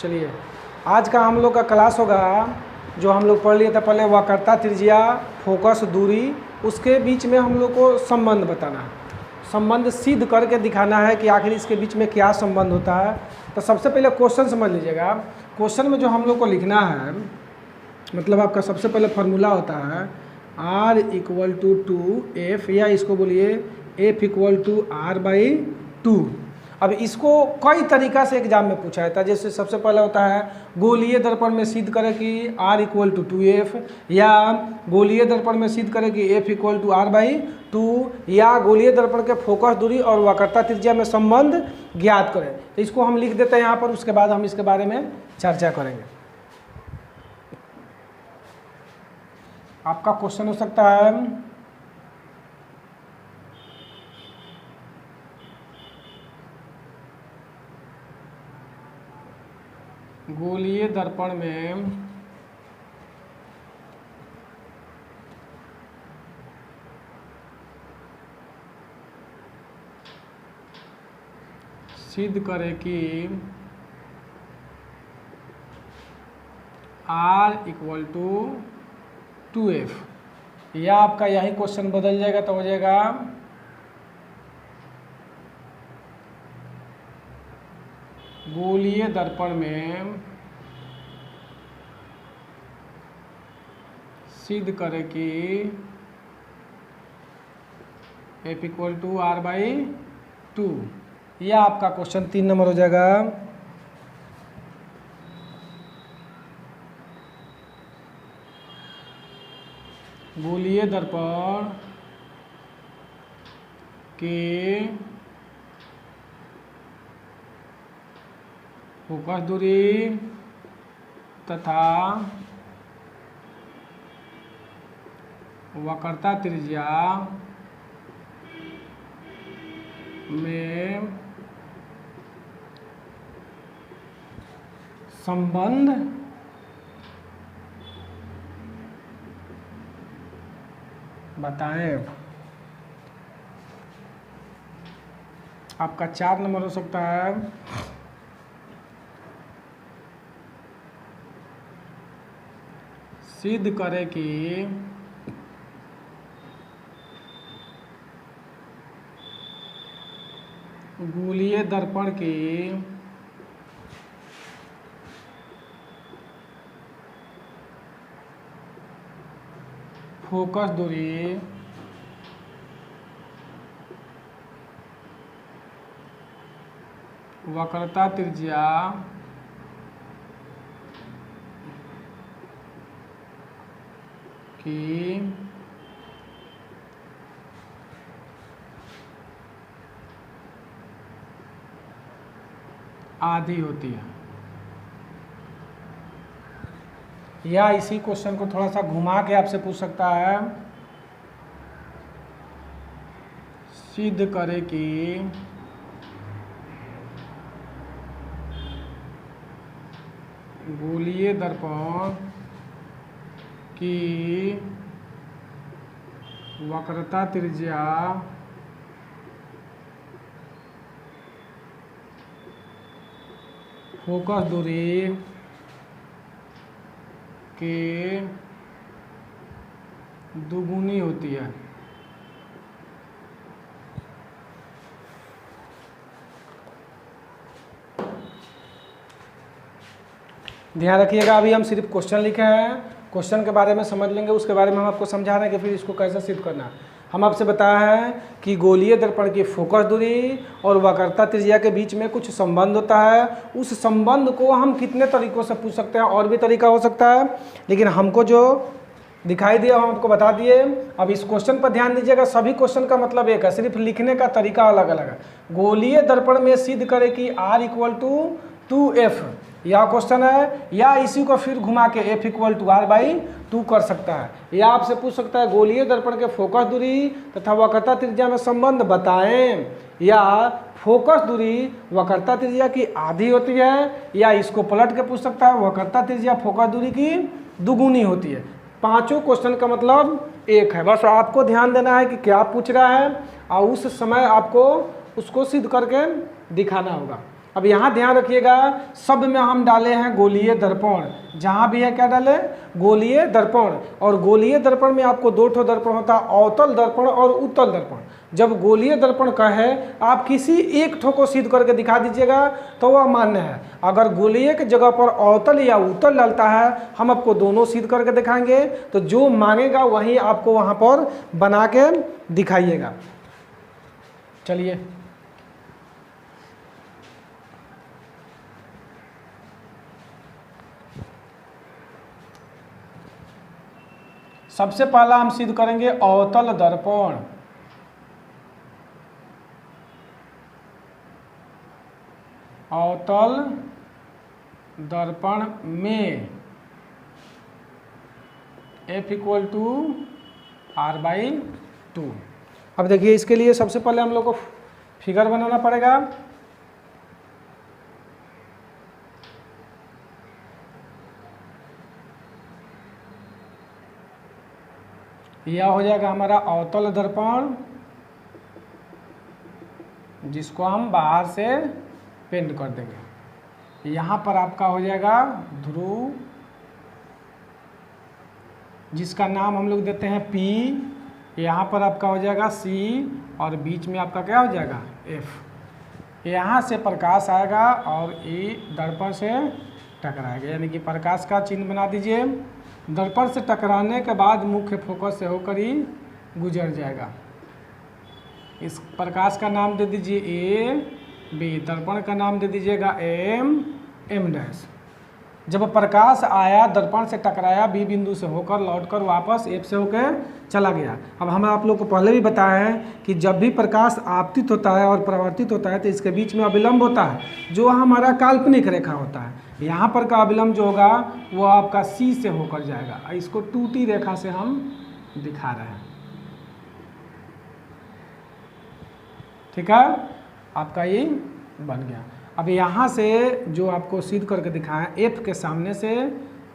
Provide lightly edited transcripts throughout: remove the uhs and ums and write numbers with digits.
चलिए आज का हम लोग का क्लास होगा जो हम लोग पढ़ लिए थे पहले, वक्रता, त्रिज्या, फोकस, दूरी, उसके बीच में हम लोग को संबंध बताना है, संबंध सिद्ध करके दिखाना है कि आखिर इसके बीच में क्या संबंध होता है। तो सबसे पहले क्वेश्चन समझ लीजिएगा। क्वेश्चन में जो हम लोग को लिखना है, मतलब आपका सबसे पहले फार्मूला होता है R इक्वल टू 2F, या इसको बोलिए F इक्वल टू R/2। अब इसको कई तरीक़ा से एग्जाम में पूछा जाता है। जैसे सबसे पहले होता है गोलीय दर्पण में सिद्ध करें कि R इक्वल टू 2F, या गोलीय दर्पण में सिद्ध करें कि F इक्वल टू R/2, या गोलीय दर्पण के फोकस दूरी और वक्रता त्रिज्या में संबंध ज्ञात करें। तो इसको हम लिख देते हैं यहाँ पर, उसके बाद हम इसके बारे में चर्चा करेंगे। आपका क्वेश्चन हो सकता है गोलीय दर्पण में सिद्ध करें कि R इक्वल टू 2F, या आपका यही क्वेश्चन बदल जाएगा तो हो जाएगा गोलीय दर्पण में सिद्ध करें कि F इक्वल टू R/2, यह आपका क्वेश्चन 3 नंबर हो जाएगा। गोलीय दर्पण के फोकस दूरी तथा वक्रता त्रिज्या में संबंध बताएं। आपका 4 नंबर हो सकता है सिद्ध करें कि गोलीय दर्पण की फोकस दूरी वक्रता त्रिज्या की आधी होती है। या इसी क्वेश्चन को थोड़ा सा घुमा के आपसे पूछ सकता है, सिद्ध करें कि गोलीय दर्पण की वक्रता त्रिज्या फोकस दूरी के दुगुनी होती है। ध्यान रखिएगा, अभी हम सिर्फ क्वेश्चन लिखे हैं, क्वेश्चन के बारे में समझ लेंगे, उसके बारे में हम आपको समझा रहे हैं कि फिर इसको कैसे सिद्ध करना है। हम आपसे बताया है कि गोलीय दर्पण की फोकस दूरी और वक्रता त्रिज्या के बीच में कुछ संबंध होता है। उस संबंध को हम कितने तरीक़ों से पूछ सकते हैं, और भी तरीका हो सकता है, लेकिन हमको जो दिखाई दिया हम आपको बता दिए। अब इस क्वेश्चन पर ध्यान दीजिएगा, सभी क्वेश्चन का मतलब एक है, सिर्फ लिखने का तरीका अलग अलग है। गोलीय दर्पण में सिद्ध करें कि R इक्वल टू 2F, यह क्वेश्चन है, या इसी को फिर घुमा के F इक्वल टू R/2 कर सकता है। या आपसे पूछ सकता है गोलीय दर्पण के फोकस दूरी तथा वक्रता त्रिज्या में संबंध बताएं, या फोकस दूरी वक्रता त्रिज्या की आधी होती है, या इसको पलट के पूछ सकता है वक्रता त्रिज्या फोकस दूरी की दुगुनी होती है। पांचों क्वेश्चन का मतलब एक है, बस आपको ध्यान देना है कि क्या पूछ रहा है और उस समय आपको उसको सिद्ध करके दिखाना होगा। अब यहाँ ध्यान रखिएगा, शब्द में हम डाले हैं गोलीय दर्पण, जहाँ भी है क्या डाले, गोलीय दर्पण। और गोलीय दर्पण में आपको दो ठो दर्पण होता है, अवतल दर्पण और उत्तल दर्पण। जब गोलीय दर्पण का है आप किसी एक ठो को सिद्ध करके दिखा दीजिएगा तो वह मान्य है। अगर गोलीय की जगह पर अवतल या उत्तल डालता है, हम आपको दोनों सिद्ध करके दिखाएंगे, तो जो मांगेगा वही आपको वहाँ पर बना के दिखाइएगा। चलिए सबसे पहला हम सिद्ध करेंगे अवतल दर्पण। अवतल दर्पण में F इक्वल टू R/2। अब देखिए इसके लिए सबसे पहले हम लोग को फिगर बनाना पड़ेगा। यह हो जाएगा हमारा अवतल दर्पण, जिसको हम बाहर से पेंट कर देंगे। यहाँ पर आपका हो जाएगा ध्रुव, जिसका नाम हम लोग देते हैं P। यहाँ पर आपका हो जाएगा C और बीच में आपका क्या हो जाएगा F। यहाँ से प्रकाश आएगा और ये दर्पण से टकराएगा, यानी कि प्रकाश का चिन्ह बना दीजिए। दर्पण से टकराने के बाद मुख्य फोकस से होकर ही गुजर जाएगा। इस प्रकाश का नाम दे दीजिए A B, दर्पण का नाम दे दीजिएगा M'। जब प्रकाश आया, दर्पण से टकराया, B बिंदु से होकर लौटकर वापस F से होकर चला गया। अब हम आप लोग को पहले भी बताया है कि जब भी प्रकाश आपतित होता है और परावर्तित होता है तो इसके बीच में अविलंब होता है, जो हमारा काल्पनिक रेखा होता है। यहाँ पर का अविलंब जो होगा वो आपका C से होकर जाएगा। इसको 2T रेखा से हम दिखा रहे हैं, ठीक है। आपका ये बन गया। अब यहाँ से जो आपको सिद्ध करके दिखाया F के सामने से,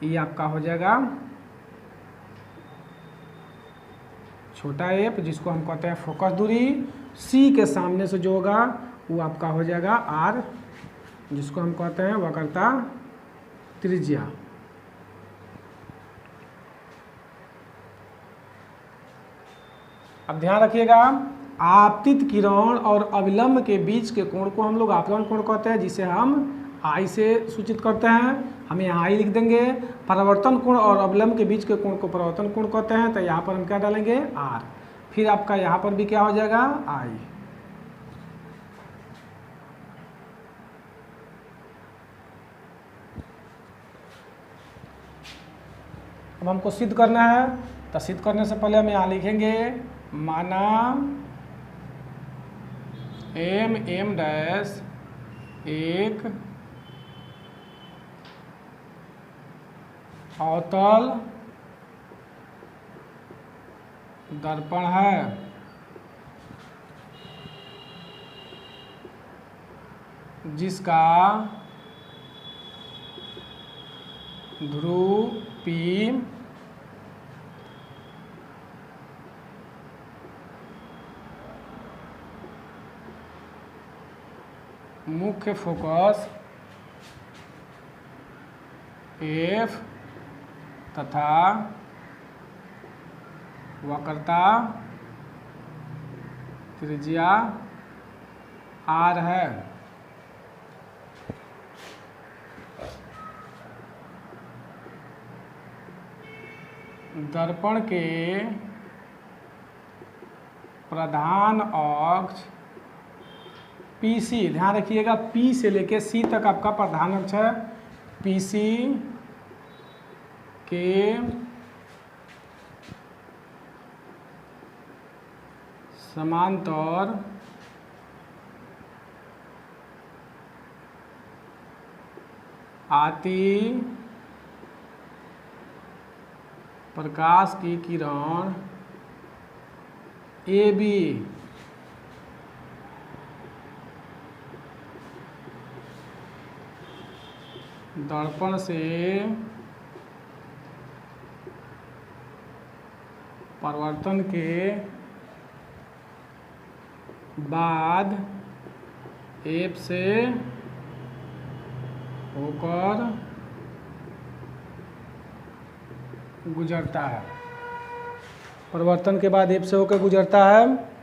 ये आपका हो जाएगा छोटा F, जिसको हम कहते हैं फोकस दूरी। C के सामने से जो होगा वो आपका हो जाएगा R, जिसको हम कहते हैं वक्रता त्रिज्या। अब ध्यान रखिएगा, आपतित किरण और अविलंब के बीच के कोण को हम लोग आपतन कोण कहते हैं, जिसे हम I से सूचित करते हैं। हम यहाँ I लिख देंगे। परावर्तन कोण और अविलंब के बीच के कोण को परावर्तन कोण कहते हैं, तो यहाँ पर हम क्या डालेंगे R। फिर आपका यहाँ पर भी क्या हो जाएगा I। अब हमको सिद्ध करना है, तो सिद्ध करने से पहले हम यहाँ लिखेंगे माना M' एक अवतल दर्पण है, जिसका ध्रुव P मुख्य फोकस F तथा वक्रता त्रिज्या R है। दर्पण के प्रधान अक्ष PC, ध्यान रखिएगा P से लेके C तक आपका प्रधान अक्ष है। PC के समांतर आती प्रकाश की किरण AB दर्पण से परावर्तन के बाद F से होकर गुजरता है, परिवर्तन के बाद एफ से होकर गुजरता है।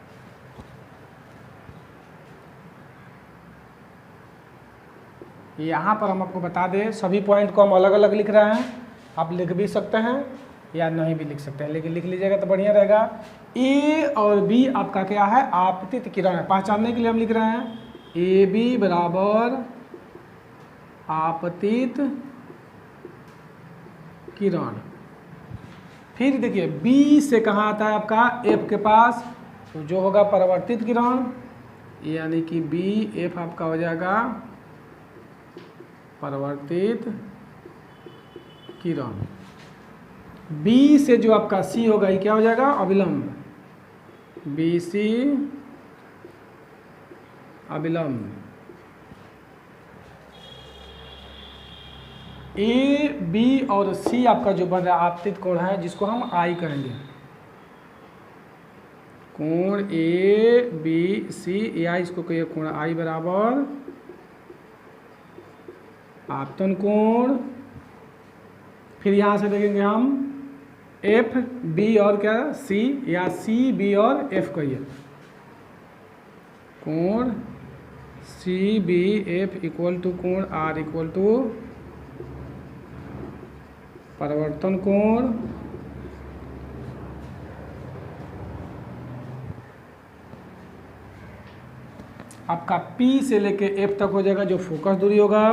यहाँ पर हम आपको बता दें, सभी पॉइंट को हम अलग अलग लिख रहे हैं, आप लिख भी सकते हैं या नहीं भी लिख सकते हैं, लेकिन लिख लीजिएगा तो बढ़िया रहेगा। ए और बी आपका क्या है, आपतित किरण है, पहचानने के लिए हम लिख रहे हैं ए बी बराबर आपतित किरण। फिर देखिए बी से कहाँ आता है आपका एफ के पास, तो जो होगा परावर्तित किरण, यानी कि बी एफ आपका हो जाएगा परावर्तित किरण। बी से जो आपका सी होगा ये क्या हो जाएगा, अविलंब, बी सी अविलंब। ए बी और सी आपका जो बन रहा है आपतित कोण है, जिसको हम आई कहेंगे, कोण ए बी सी आई, इसको कहिए कोण आई बराबर आपतन कोण। फिर यहाँ से देखेंगे हम एफ बी और क्या सी, या सी बी और एफ कहिए, कोण C B F equal to कोण आर इक्वल टू परिवर्तन कोण। आपका P से लेके F तक हो जाएगा जो फोकस दूरी होगा,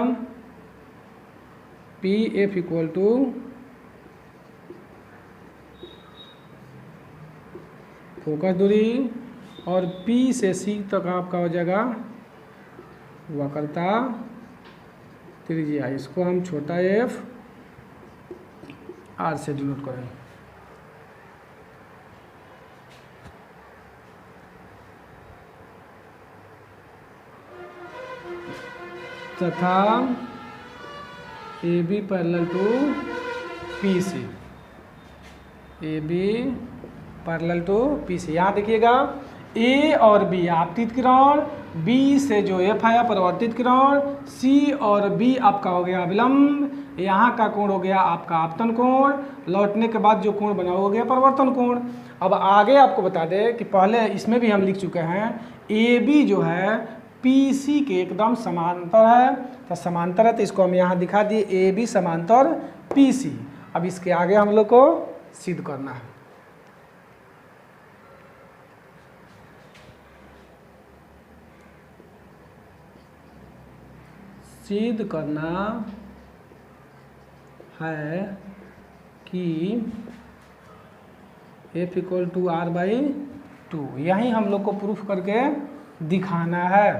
P F equal to focus दूरी, और P से C तक आपका हो जाएगा वक्रता त्रिज्या, इसको हम छोटा f r से डिनोट करें। तथा A B parallel to P C, A B parallel to P C. यहाँ देखिएगा ए और बी आपतित किरण, बी से जो एफ आया परावर्तित किरण, सी और बी आपका हो गया अविलंब, यहाँ का कोण हो गया आपका आपतन कोण, लौटने के बाद जो कोण बना हो गया परिवर्तन कोण। अब आगे आपको बता दें कि पहले इसमें भी हम लिख चुके हैं, ए बी जो है पी सी के एकदम समांतर है, तो समांतर है तो इसको हम यहाँ दिखा दिए ए बी समांतर पी सी। अब इसके आगे हम लोग को सिद्ध करना है। सिद्ध करना है कि F equal to R by two, यही हम लोग को प्रूफ करके दिखाना है।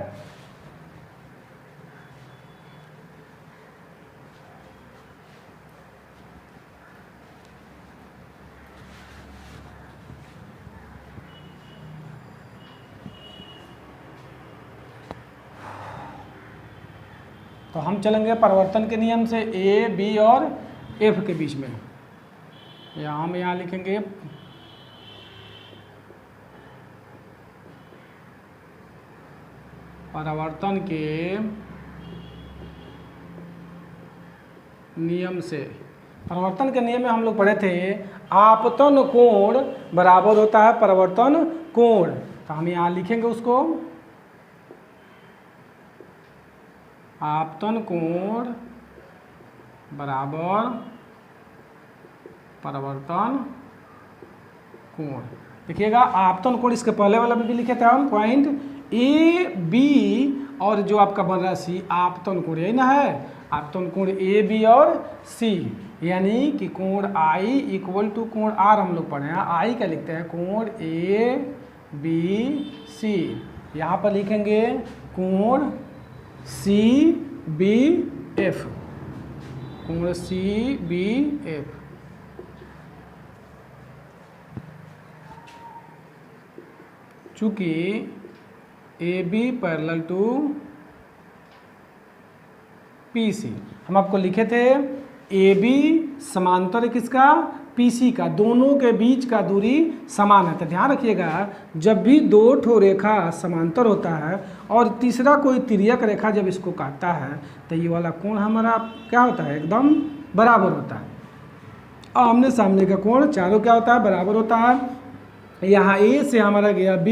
तो हम चलेंगे परिवर्तन के नियम से ए बी और एफ के बीच में, या हम यहाँ लिखेंगे परिवर्तन के नियम से। परिवर्तन के नियम में हम लोग पढ़े थे आपतन कोण बराबर होता है परिवर्तन कोण, तो हम यहाँ लिखेंगे उसको आपतन कोण बराबर परिवर्तन कोण। देखिएगा आपतन कोण, इसके पहले वाला भी लिखे थे हम पॉइंट ए बी और जो आपका बन रहा है सी, आपतन कोण यही ना है, आपतन कोण ए बी और सी, यानी कि कोण आई इक्वल टू कोण आर हम लोग पढ़े हैं। आई क्या लिखते हैं, कोण ए बी सी, यहाँ पर लिखेंगे कोण सी बी एफ, कोण सी बी एफ। चूंकि A B parallel to P C, हम आपको लिखे थे ए बी समांतर किसका, PC का, दोनों के बीच का दूरी समान है। तो ध्यान रखिएगा, जब भी दो ठो रेखा समांतर होता है और तीसरा कोई तिर्यक रेखा जब इसको काटता है तो ये वाला कोण हमारा क्या होता है, एकदम बराबर होता है। आमने सामने का कोण चारों क्या होता है, बराबर होता है। यहाँ A से हमारा गया B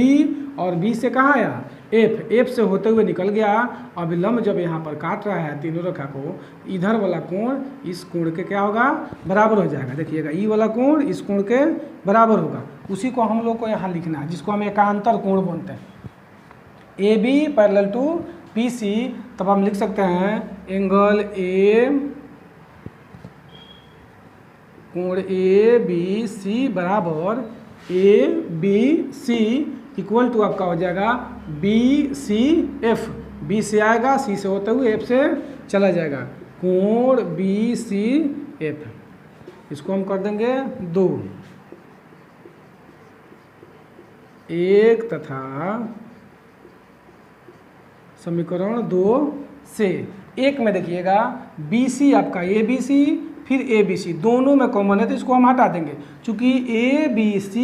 और B से कहाँ आया, F से होते हुए निकल गया। अब लंब जब यहाँ पर काट रहा है तीनों रेखा को, इधर वाला कोण इस कोण के क्या होगा, बराबर हो जाएगा। देखिएगा ई वाला कोण इस कोण के बराबर होगा। उसी को हम लोग को यहाँ लिखना है, जिसको हम एकांतर कोण बोलते हैं। AB पैरेलल टू PC, तब हम लिख सकते हैं एंगल कोण ABC बराबर ABC इक्वल टू आपका हो जाएगा BCF। B से आएगा, C से होते हुए F से चला जाएगा, कोण BCF। इसको हम कर देंगे 2, 1 तथा समीकरण 2 से 1 में देखिएगा BC आपका ABC फिर ABC दोनों में कॉमन है तो इसको हम हटा देंगे, क्योंकि ABC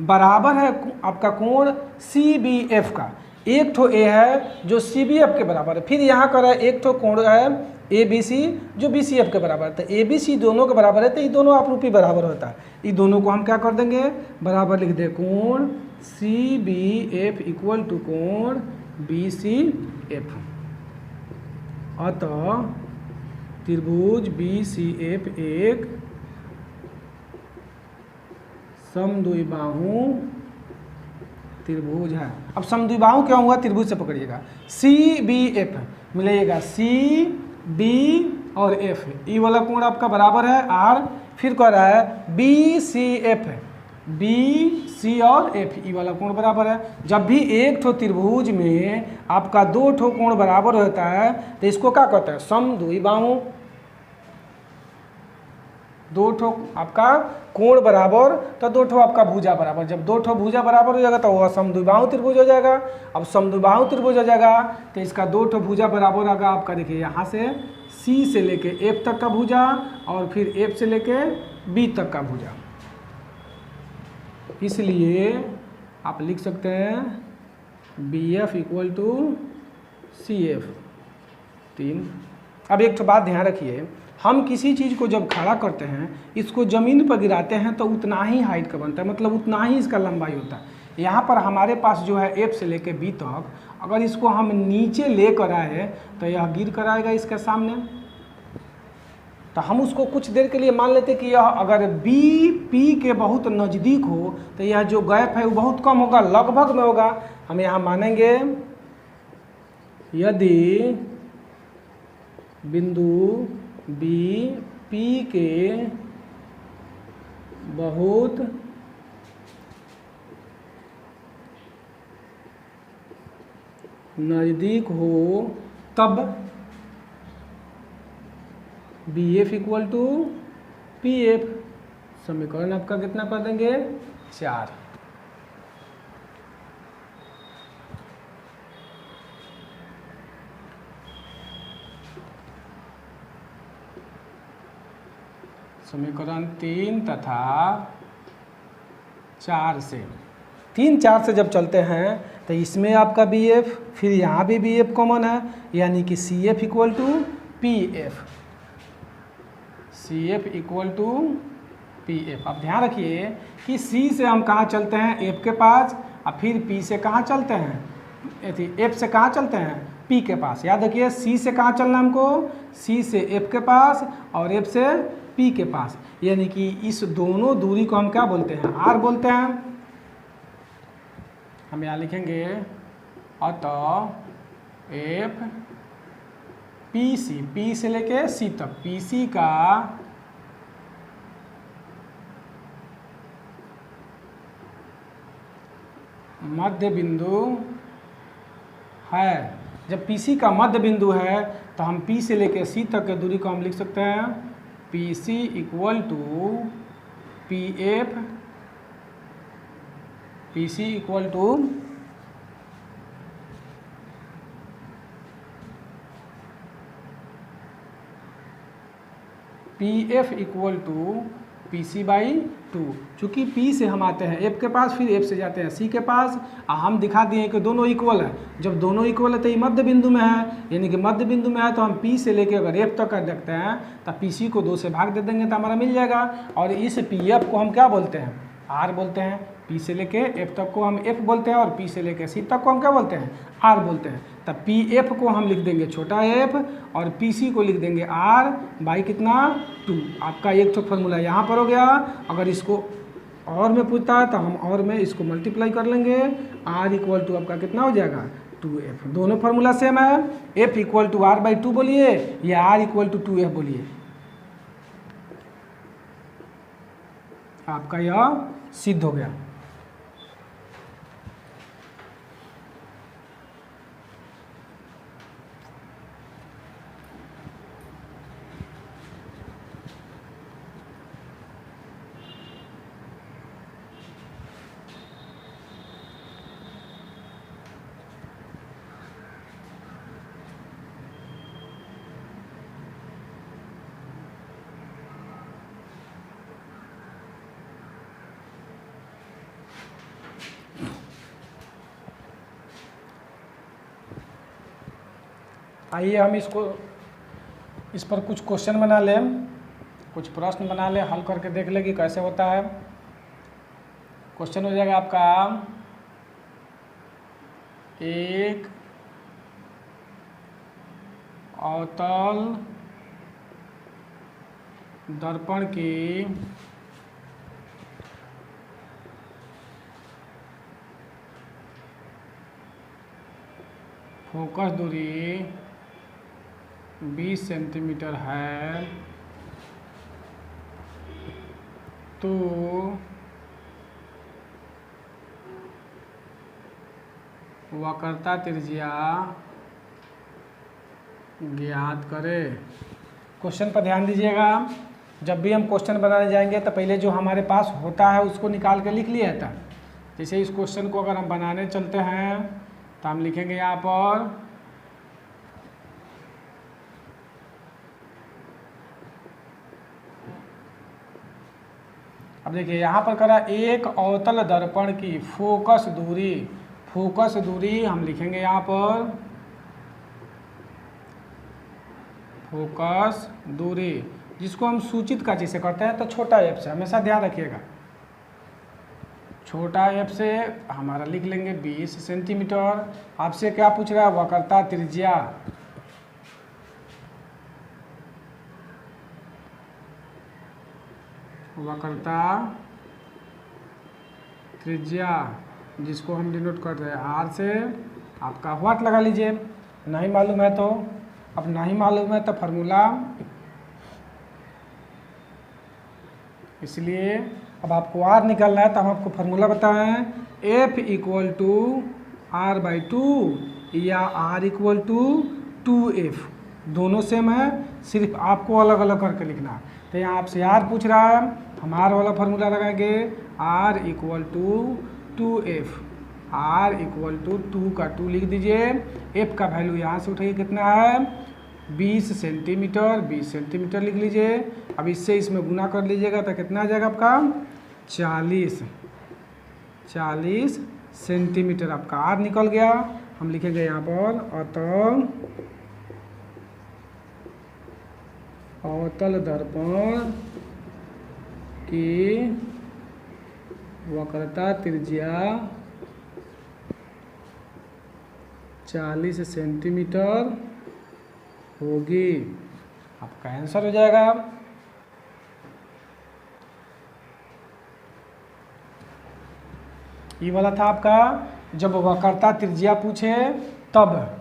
बराबर है आपका कोण CBF का। एक ठो A है जो CBF के बराबर है, फिर यहाँ कर एक ठो कोण है ABC जो BCF के बराबर है। तो ABC दोनों के बराबर है तो ये दोनों आपरूपी बराबर होता है। ये दोनों को हम क्या कर देंगे, बराबर लिख दे, कोण CBF इक्वल टू कोण BCF। अतः त्रिभुज BCF एक समद्विबाहु त्रिभुज है। अब समद्विबाहु क्या हुआ, त्रिभुज से पकड़िएगा, CBF मिलेगा, CB और F, ई वाला कोण आपका बराबर है R, फिर कह रहा है BCF, BC और F, ई वाला कोण बराबर है। जब भी एक ठो त्रिभुज में आपका दो ठो कोण बराबर होता है तो इसको क्या कहते हैं, समद्विबाहु। दो ठो आपका कोण बराबर तो दो ठो आपका भुजा बराबर, जब दो ठो भुजा बराबर हो जाएगा तो वह समद्विबाहु त्रिभुज हो जाएगा। अब समद्विबाहु त्रिभुज हो जाएगा तो इसका दो ठो भुजा बराबर होगा आपका, देखिए यहाँ से C से लेके F तक का भुजा और फिर F से लेके B तक का भुजा। इसलिए आप लिख सकते हैं BF इक्वल टू CF 3। अब एक तो बात ध्यान रखिए, हम किसी चीज़ को जब खड़ा करते हैं, इसको ज़मीन पर गिराते हैं तो उतना ही हाइट का बनता है, मतलब उतना ही इसका लंबाई होता है। यहाँ पर हमारे पास जो है F से लेके B तक, अगर इसको हम नीचे ले कर आए तो यह गिर कर आएगा इसके सामने। तो हम उसको कुछ देर के लिए मान लेते कि यह अगर B P के बहुत नज़दीक हो तो यह जो गैप है वो बहुत कम होगा, लगभग में होगा। हम यहाँ मानेंगे यदि बिंदु B P के बहुत नज़दीक हो तब BF इक्वल टू PF। समीकरण आपका कितना कर देंगे, 4। समीकरण 3 तथा 4 से 3, 4 से जब चलते हैं तो इसमें आपका BF, फिर यहाँ भी BF कॉमन है, यानी कि CF equal to PF, CF equal to PF। अब ध्यान रखिए कि C से हम कहाँ चलते हैं, F के पास, और फिर P से कहाँ चलते हैं, F से कहाँ चलते हैं, P के पास। याद रखिए C से कहाँ चलना हमको, C से F के पास और F से P के पास, यानी कि इस दोनों दूरी को हम क्या बोलते हैं, R बोलते हैं। हम यहाँ लिखेंगे अतः F PC, P से लेके C तक, PC का मध्य बिंदु है। जब PC का मध्य बिंदु है तो हम P से लेके C तक के दूरी को हम लिख सकते हैं PC equal to PF, PC equal to PF equal to PC/2। चूँकि P से हम आते हैं F के पास, फिर F से जाते हैं C के पास, हम दिखा दिए कि दोनों इक्वल है। जब दोनों इक्वल है तो ये मध्य बिंदु में है, यानी कि मध्य बिंदु में है तो हम P से लेके अगर F तक कर देखते हैं तो PC को 2 से भाग दे देंगे तो हमारा मिल जाएगा। और इस PF को हम क्या बोलते हैं? R बोलते हैं। P से लेके F तक को हम F बोलते हैं और P से लेके C तक को हम क्या बोलते हैं? R बोलते हैं। तब PF को हम लिख देंगे छोटा f और PC को लिख देंगे R बाई कितना 2। आपका एक तो फॉर्मूला यहाँ पर हो गया। अगर इसको और में पूछता है तो हम और में इसको मल्टीप्लाई कर लेंगे। R इक्वल टू आपका कितना हो जाएगा 2f। दोनों फार्मूला सेम है। F इक्वल टू R/2 बोलिए या R इक्वल टू 2f बोलिए, आपका यह सिद्ध हो गया। आइए हम इस पर कुछ क्वेश्चन बना लें, कुछ प्रश्न बना लें, हल करके देख लें कि कैसे होता है। क्वेश्चन हो जाएगा आपका एक अवतल दर्पण की फोकस दूरी 20 सेंटीमीटर है तो वक्रता त्रिज्या ज्ञात करें। क्वेश्चन पर ध्यान दीजिएगा। जब भी हम क्वेश्चन बनाने जाएंगे तो पहले जो हमारे पास होता है उसको निकाल के लिख लिया था। जैसे इस क्वेश्चन को अगर हम बनाने चलते हैं तो हम लिखेंगे यहाँ पर अब देखिए यहाँ पर करा एक अवतल दर्पण की फोकस दूरी हम लिखेंगे यहाँ पर फोकस दूरी, जिसको हम सूचित का जिसे करते हैं तो छोटा f से, हमेशा ध्यान रखिएगा। छोटा f से हमारा लिख लेंगे 20 सेंटीमीटर। आपसे क्या पूछ रहा है? वक्रता त्रिज्या। वक्रता त्रिज्या जिसको हम डिनोट कर रहे हैं R से। आपका व्हाट लगा लीजिए, नहीं मालूम है तो। अब नहीं मालूम है तो फार्मूला, इसलिए अब आपको R निकालना है तो हम आपको फार्मूला बताएं। F इक्वल टू R/2 या R इक्वल टू 2f, दोनों सेम है, सिर्फ आपको अलग अलग करके लिखना। तो यहाँ आपसे R पूछ रहा है, हम R वाला फार्मूला लगाएंगे R equal to 2f। R equal to 2 का 2 लिख दीजिए। F का वैल्यू यहाँ से उठाइए कितना है 20 सेंटीमीटर। 20 सेंटीमीटर लिख लीजिए। अब इससे इसमें गुना कर लीजिएगा तो कितना आ जाएगा आपका 40 सेंटीमीटर। आपका R निकल गया। हम लिखेंगे यहाँ पर अवतल दर्पण की वक्रता त्रिज्या 40 सेंटीमीटर होगी। आपका आंसर हो जाएगा। ये वाला था आपका जब वक्रता त्रिज्या पूछे तब।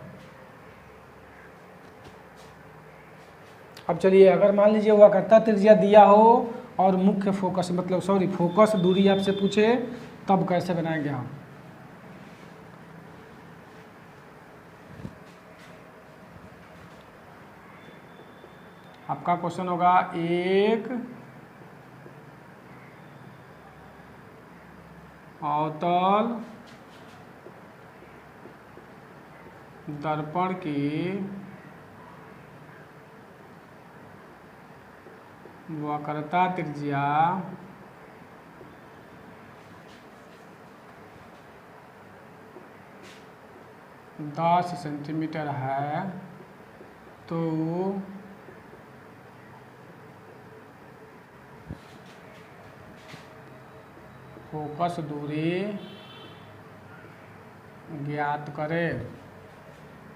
अब चलिए, अगर मान लीजिए वक्रता त्रिज्या दिया हो और मुख्य फोकस फोकस दूरी आपसे पूछे तब कैसे बनाएंगे हम? आपका क्वेश्चन होगा एक अवतल दर्पण की वक्रता त्रिज्या 10 सेंटीमीटर है तो फोकस दूरी ज्ञात करें।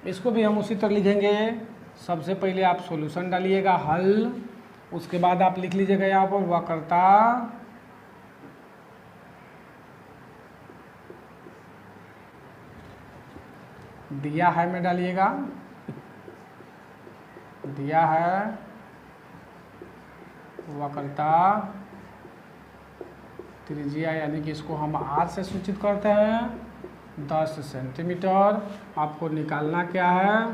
इसको भी हम उसी तरह लिखेंगे। सबसे पहले आप सॉल्यूशन डालिएगा हल, उसके बाद आप लिख लीजिएगा यहाँ पर वक्रता दिया है में डालिएगा, दिया है वक्रता त्रिज्या यानी कि इसको हम आर से सूचित करते हैं 10 सेंटीमीटर। आपको निकालना क्या है,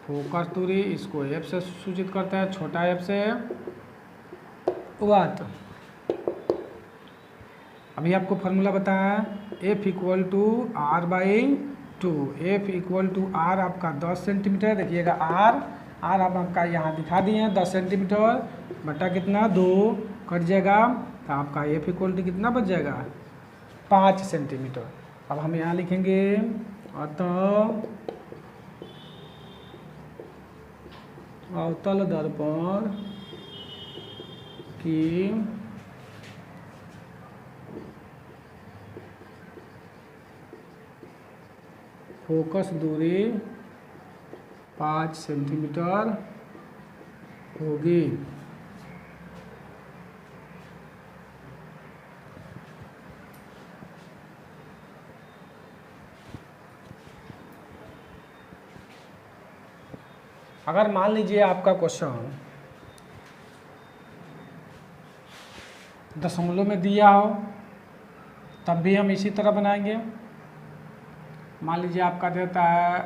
फोकस दूरी, इसको एफ से सूचित करते हैं, छोटा एफ से वाट। अभी आपको फॉर्मूला बताया F equal to R by 2। F equal to R आपका 10 सेंटीमीटर, देखिएगा आर आप आपका यहाँ दिखा दिए हैं 10 सेंटीमीटर बटा कितना 2 कट जाएगा, तो आपका एफ इक्वल टू कितना बच जाएगा 5 सेंटीमीटर। अब हम यहाँ लिखेंगे अतः अवतल दर्पण की फोकस दूरी 5 सेंटीमीटर होगी। अगर मान लीजिए आपका क्वेश्चन दशमलव में दिया हो तब भी हम इसी तरह बनाएंगे। मान लीजिए आपका देता है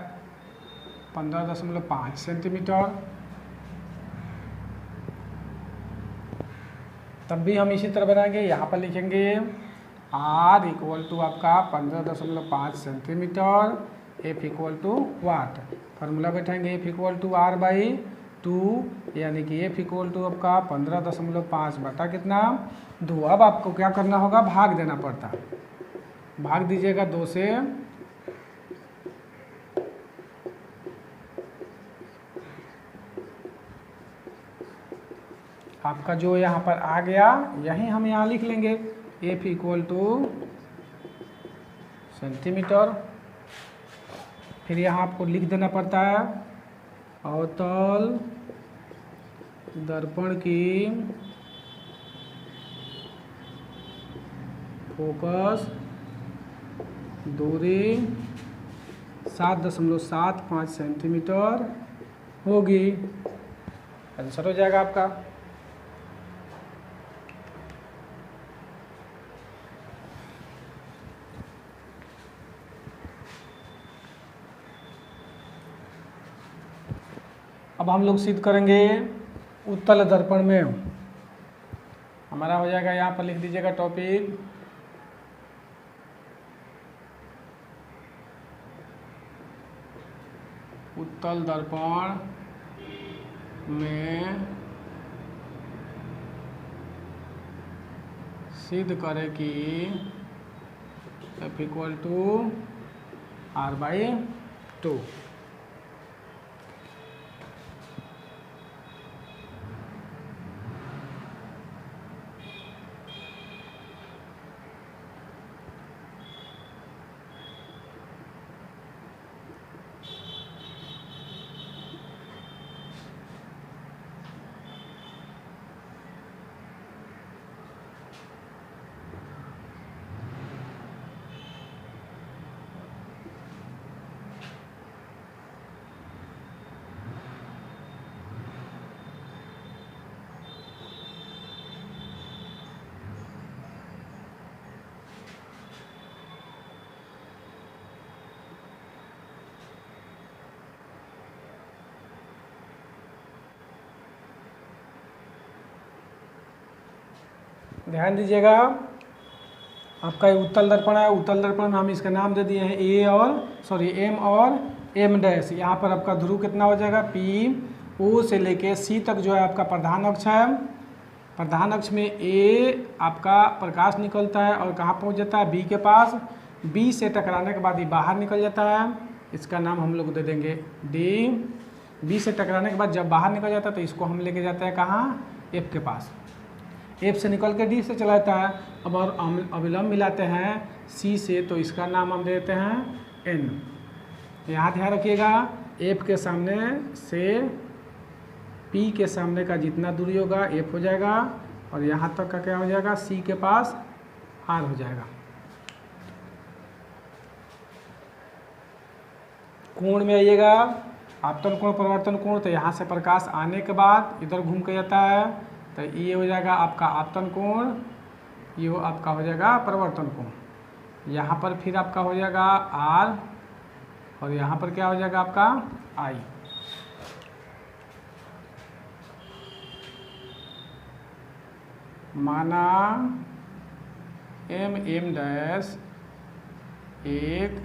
15.5 सेंटीमीटर, तब भी हम इसी तरह बनाएंगे। यहाँ पर लिखेंगे आर इक्वल टू आपका 15.5 centimetre, F equal to what. Formula बैठाएंगे F equal to R by 2 यानी कि एफ इक्वल टू आपका 15.5 बटा कितना 2। अब आपको क्या करना होगा, भाग देना पड़ता है। भाग दीजिएगा 2 से, आपका जो यहाँ पर आ गया यही हम यहाँ लिख लेंगे एफ इक्वल टू सेंटीमीटर। फिर यहाँ आपको लिख देना पड़ता है अवतल दर्पण की फोकस दूरी 7.75 सेंटीमीटर होगी। आंसर हो जाएगा आपका। अब हम लोग सिद्ध करेंगे उत्तल दर्पण में। हमारा हो जाएगा, यहाँ पर लिख दीजिएगा टॉपिक उत्तल दर्पण में सिद्ध करें कि F equal to R by 2। ध्यान दीजिएगा, आपका ये उत्तल दर्पण है। उत्तल दर्पण में हम इसका नाम दे दिए हैं एम और एम डैश। यहाँ पर आपका ध्रुव कितना हो जाएगा P ओ से लेके सी तक जो है आपका प्रधान अक्ष है। प्रधान अक्ष में ए आपका प्रकाश निकलता है और कहाँ पहुँच जाता है, बी के पास। बी से टकराने के बाद ये बाहर निकल जाता है, इसका नाम हम लोग दे देंगे डी। बी से टकराने के बाद जब बाहर निकल जाता है तो इसको हम लेके जाते हैं कहाँ, एफ के पास। एफ से निकल के डी से चला जाता है। अब और अविलंब मिलाते हैं सी से, तो इसका नाम हम देते हैं एन। यहाँ ध्यान रखिएगा, एफ के सामने से पी के सामने का जितना दूरी होगा एफ हो जाएगा, और यहाँ तक का क्या हो जाएगा, सी के पास आर हो जाएगा। कोण में आइएगा, आपतन कोण परिवर्तन कोण, तो यहाँ से प्रकाश आने के बाद इधर घूम के जाता है, तो ये हो जाएगा आपका आपतन कोण, ये आपका हो जाएगा परिवर्तन कोण। यहाँ पर फिर आपका हो जाएगा आर, और यहाँ पर क्या हो जाएगा आपका आई। माना एम एम डैश एक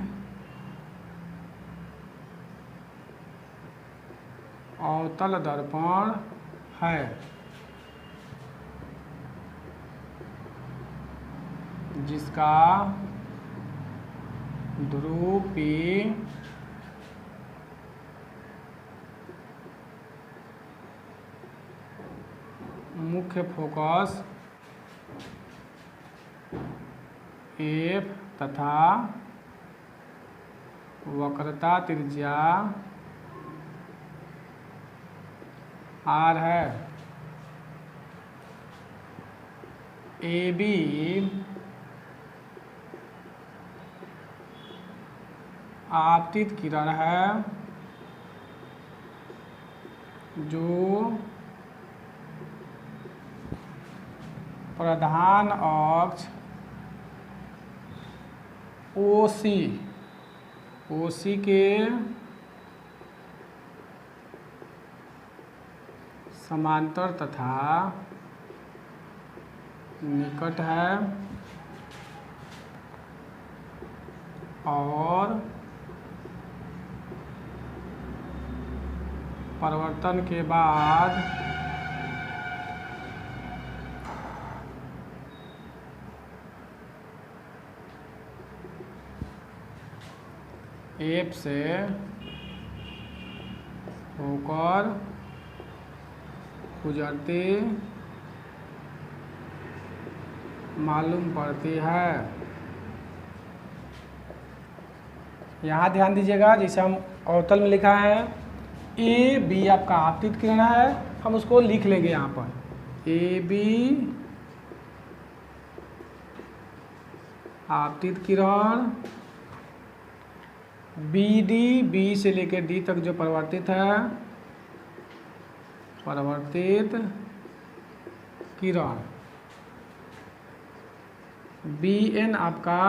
अवतल दर्पण है, जिसका ध्रुव P मुख्य फोकस F तथा वक्रता त्रिज्या R है। AB आपतित किरण है, जो प्रधान अक्ष OC के समांतर तथा निकट है, और परिवर्तन के बाद एफ से होकर गुजरती मालूम पड़ती है। यहाँ ध्यान दीजिएगा, जैसे हम अवतल में लिखा है ए बी आपका आपतित किरण है, हम उसको लिख लेंगे यहाँ पर ए बी आपतित किरण, बी डी बी से लेकर डी तक जो परिवर्तित है, परिवर्तित किरण, बी एन आपका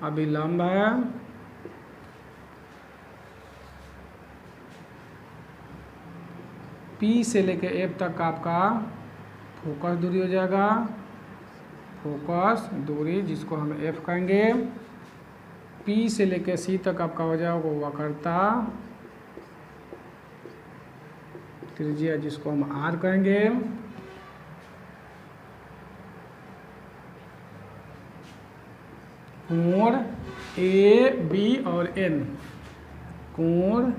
अभिलंब है, पी से लेके एफ तक का आपका फोकस दूरी हो जाएगा, फोकस दूरी जिसको हम एफ कहेंगे। पी से लेके सी तक आपका हो जाएगा वक्रता त्रिज्या जिसको हम आर कहेंगे। कोण ए बी और एन, कोण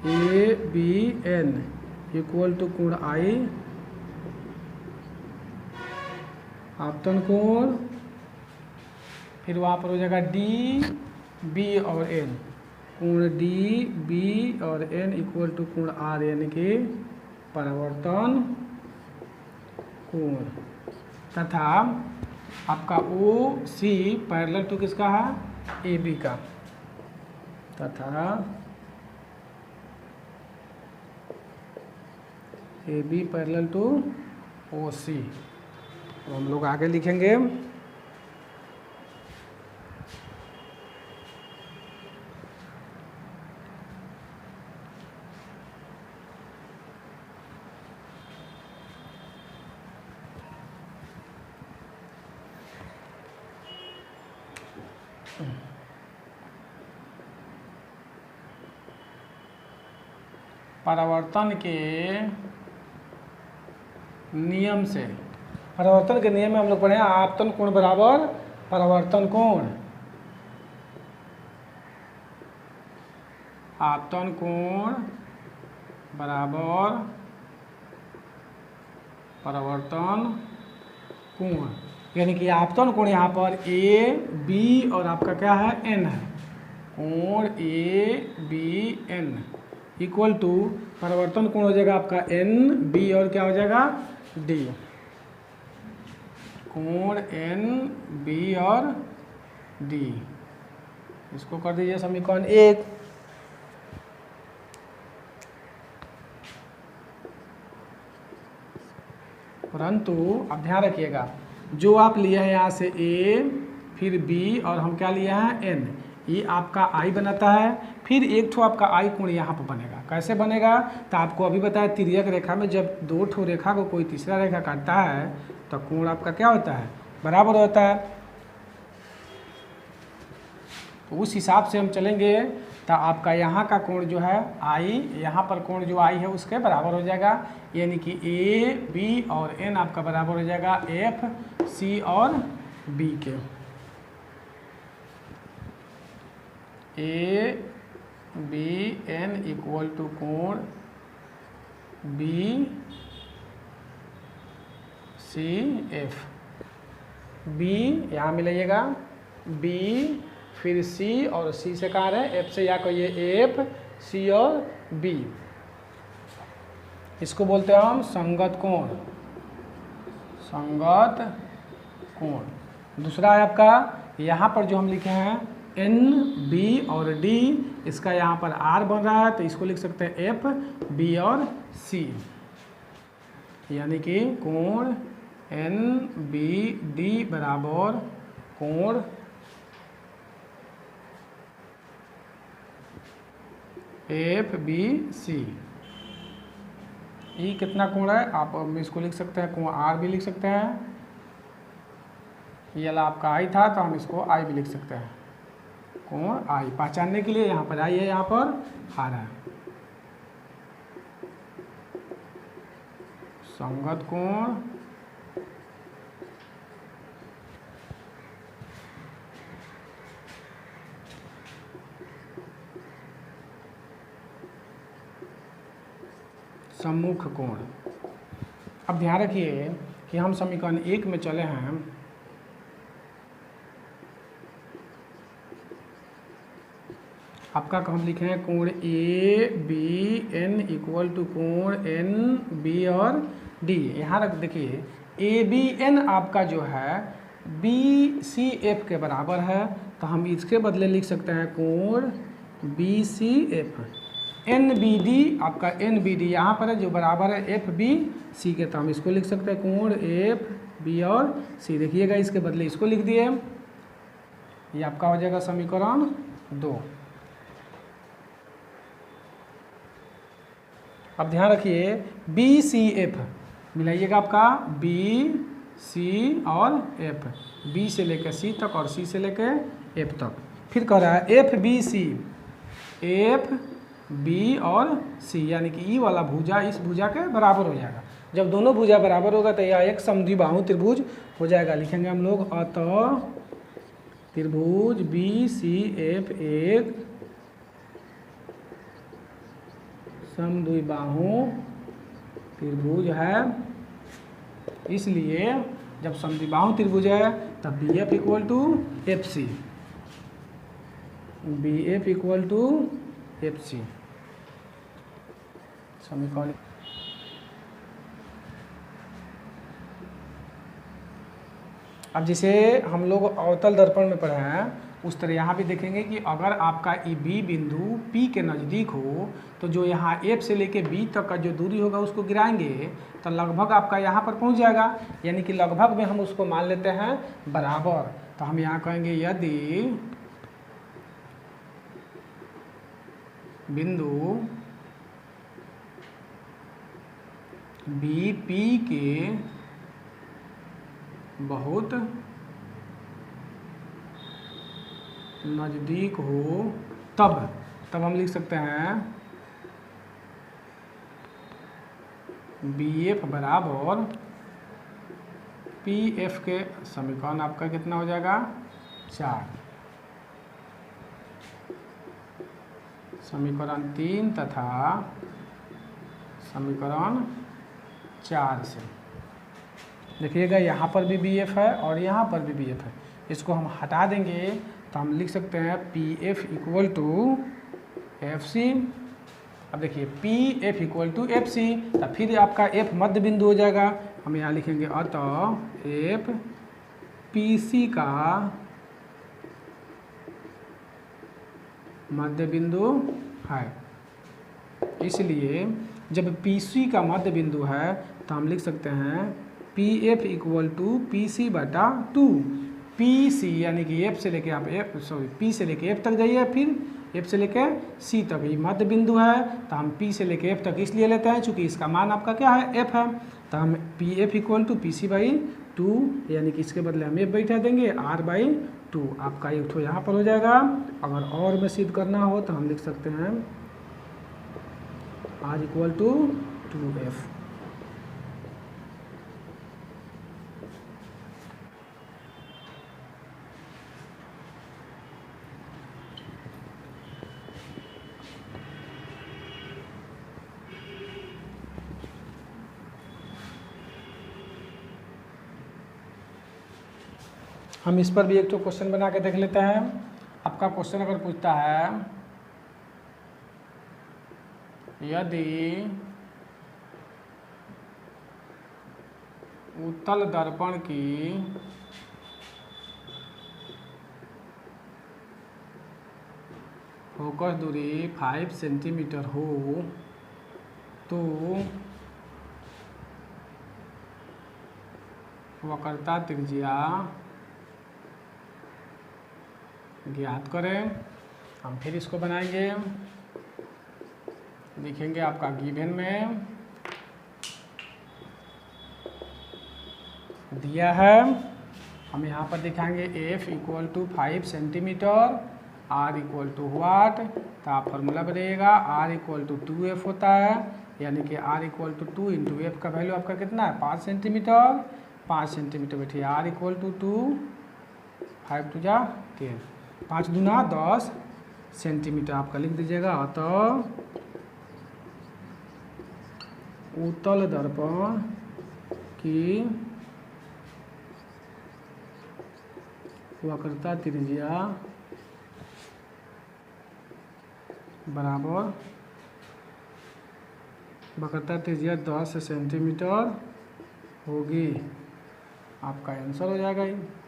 A B N equal to कोण आई, आपतन कोण, फिर वहाँ पर हो जाएगा डी बी और एन, कोण डी बी और एन इक्वल टू कोण आर, यानी कि परिवर्तन कोण, तथा आपका ओ सी पैरेलल टू किसका है, ए बी का, तथा A B parallel to O C. तो हम लोग आगे लिखेंगे परावर्तन के नियम से, परावर्तन के नियम में हम लोग पढ़े आपतन कोण बराबर परावर्तन कोण, आपतन कोण बराबर परावर्तन कोण, यानी कि आपतन कोण यहाँ पर ए बी और आपका क्या है एन है, कोण A B N equal to परावर्तन कोण हो जाएगा आपका एन बी और क्या हो जाएगा डी, कोण एन बी और डी, इसको कर दीजिए समीकरण 1। परंतु अब ध्यान रखिएगा, जो आप लिए हैं यहाँ से ए फिर बी और हम क्या लिए हैं एन, ये आपका आई बनाता है, फिर एक ठो आपका आई कोण यहाँ पर बनेगा। कैसे बनेगा तो आपको अभी बताया, तिर्यक रेखा में जब दो ठो रेखा को कोई तीसरा रेखा काटता है तो कोण आपका क्या होता है बराबर होता है। तो उस हिसाब से हम चलेंगे तो आपका यहाँ का कोण जो है आई, यहाँ पर कोण जो आई है उसके बराबर हो जाएगा, यानी कि ए बी और एन आपका बराबर हो जाएगा एफ सी और बी के। A B N equal to कोण बी सी एफ, बी यहाँ मिलाइएगा बी फिर सी और सी से कहाँ है एफ से, या कहिए एफ सी और बी, इसको बोलते हैं हम संगत कोण, संगत कोण। दूसरा है आपका यहाँ पर जो हम लिखे हैं एन बी और डी, इसका यहाँ पर आर बन रहा है तो इसको लिख सकते हैं एफ बी और सी, यानी कि कोण एन बी डी बराबर कोण एफ बी सी। ई कितना कोण है आप इसको लिख सकते हैं, कोण आर भी लिख सकते हैं, ये वाला आपका आई था तो हम इसको आई भी लिख सकते हैं, कोण आई पहचानने के लिए यहाँ पर आई है, यहाँ पर आर है। संगत कोण सम्मुख कोण। अब ध्यान रखिए कि हम समीकरण 1 में चले हैं, आपका हम लिखे हैं कोण A B N equal to कोण एन बी और डी। यहाँ रख देखिए ए बी एन आपका जो है बी सी एफ के बराबर है, तो हम इसके बदले लिख सकते हैं कोण B C F, N B D आपका एन बी डी यहाँ पर है जो बराबर है एफ बी सी के, तो हम इसको लिख सकते हैं कोण एफ बी और सी। देखिएगा इसके बदले इसको लिख दिए, ये आपका हो जाएगा समीकरण 2। अब ध्यान रखिए बी सी एफ मिलाइएगा आपका बी सी और एफ, बी से लेकर सी तक और सी से लेकर एफ तक, फिर कह रहा है F B C, F B और सी, यानी कि ई वाला भुजा इस भुजा के बराबर हो जाएगा। जब दोनों भुजा बराबर होगा तो यह एक समद्विबाहु त्रिभुज हो जाएगा। लिखेंगे हम लोग अतः त्रिभुज बी सी एफ एक समद्विबाहु त्रिभुज है, इसलिए जब समद्विबाहु त्रिभुज है तब B F equal to F C, B F equal to F C समीकरण। अब जैसे हम लोग अवतल दर्पण में पढ़े हैं उस तरह यहाँ भी देखेंगे कि अगर आपका ई बी बिंदु P के नज़दीक हो तो जो यहाँ F से लेके B तक का जो दूरी होगा उसको गिराएंगे तो लगभग आपका यहाँ पर पहुँच जाएगा, यानी कि लगभग में हम उसको मान लेते हैं बराबर। तो हम यहाँ कहेंगे यदि बिंदु बी P के बहुत नज़दीक हो तब हम लिख सकते हैं बी एफ बराबर पी एफ के समीकरण आपका कितना हो जाएगा 4, समीकरण 3 तथा समीकरण 4 से। देखिएगा यहाँ पर भी बी एफ है और यहाँ पर भी बी एफ है, इसको हम हटा देंगे तो हम लिख सकते हैं P F equal to F C. अब देखिए P F equal to F C, तो फिर आपका एफ मध्य बिंदु हो जाएगा। हम यहाँ लिखेंगे अतः एफ पी सी का मध्य बिंदु है। इसलिए जब पी सी का मध्य बिंदु है तो हम लिख सकते हैं P F equal to P C बटा 2। पी सी यानी कि एफ से लेके आप पी से लेके एफ तक जाइए, फिर एफ से लेके सी तक ये मध्य बिंदु है, तो हम पी से लेके एफ तक इसलिए लेते हैं चूंकि इसका मान आपका क्या है एफ है। तो हम P F equal to P C by 2 यानी कि इसके बदले हम एफ बैठा देंगे आर बाई 2। आपका एक ठो यहाँ पर हो जाएगा। अगर और में सिद्ध करना हो तो हम लिख सकते हैं आर इक्वल टू 2f। हम इस पर भी एक तो क्वेश्चन बना के देख लेते हैं। आपका क्वेश्चन अगर पूछता है यदि उत्तल दर्पण की फोकस दूरी 5 सेंटीमीटर हो तो वक्रता त्रिज्या ज्ञात करें। हम फिर इसको बनाएंगे, लिखेंगे आपका गिवन में दिया है। हम यहाँ पर दिखाएंगे F equal to 5 centimetre, R equal to what. तो आप फॉर्मूला बनेगा आर इक्वल टू 2f होता है, यानी कि R equal to 2 into F का वैल्यू आपका कितना है 5 सेंटीमीटर। 5 सेंटीमीटर बैठिए आर इक्वल टू 2, 5 टू जा 10, 5 दूना 10 सेंटीमीटर आपका लिख दीजिएगा। अतः उत्तल दर्पण की वक्रता त्रिज्या बराबर वक्रता त्रिज्या 10 सेंटीमीटर होगी। आपका आंसर हो जाएगा ये।